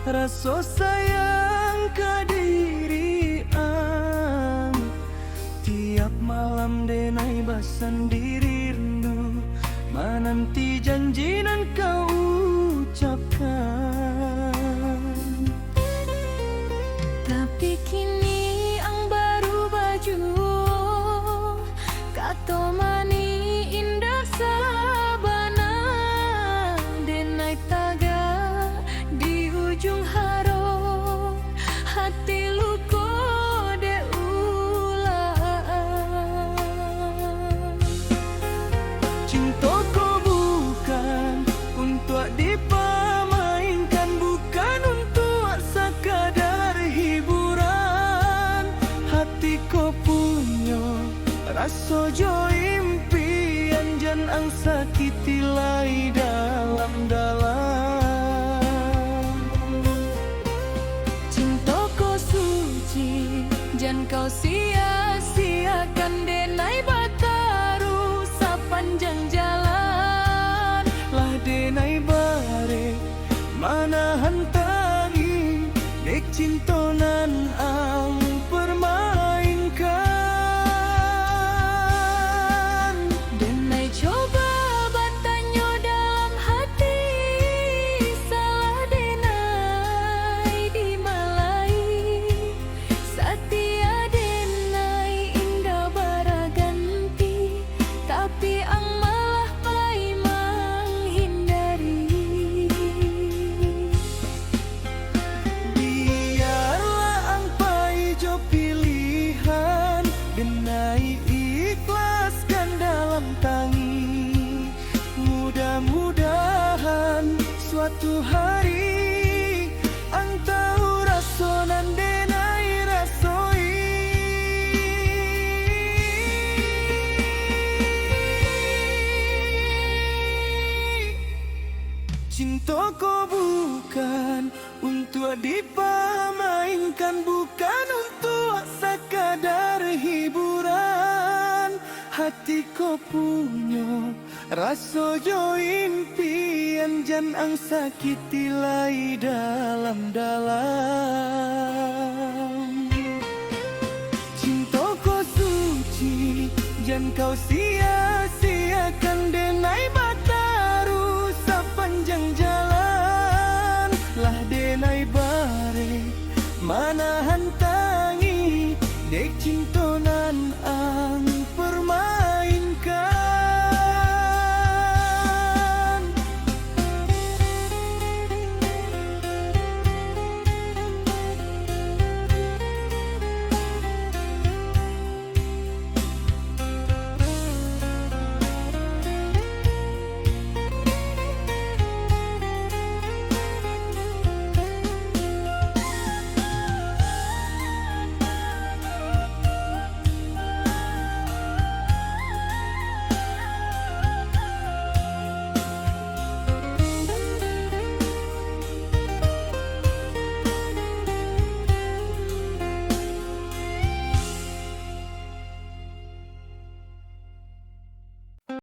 rasa sayang kadirian. Tiap malam denai basandiri rindu, menanti janji nan kau ucapkan. Tapi kini ang baru baju, kato mani indah sabana, denai taga di ujung haro, hati luko de ulang. Cintaku bukan untuk dipermainkan, bukan untuk sekadar hiburan. Hatiku punya rasa jo impian, jan ang sakiti lai dalam-dalam. Cintaku suci, jangan kau sia-siakan, denai bataru sepanjang jalan. Lah denai bare mana hantangi, dek cinta nan ang permainkan. Denai coba bertanya dalam hati, salah denai dimalai. Setia denai indah baraganti, tapi ang malah pai menghindari. Biarlah ang paijo pilihan, denai ikhlaskan dalam tangi. Mudah-mudahan suatu hari ang tahu rasa nan denai rasoi. Cintaku bukan untuk dipermainkan, bukan untuk sekadar hiburan. Hatiku punya rasa jo impian, jan ang sakiti lai dalam-dalam. Cintaku suci, jan kau sia-siakan, denai bataru sepanjang jalan. Lah denai bare mana hantangi, dek cinta nan ang permain.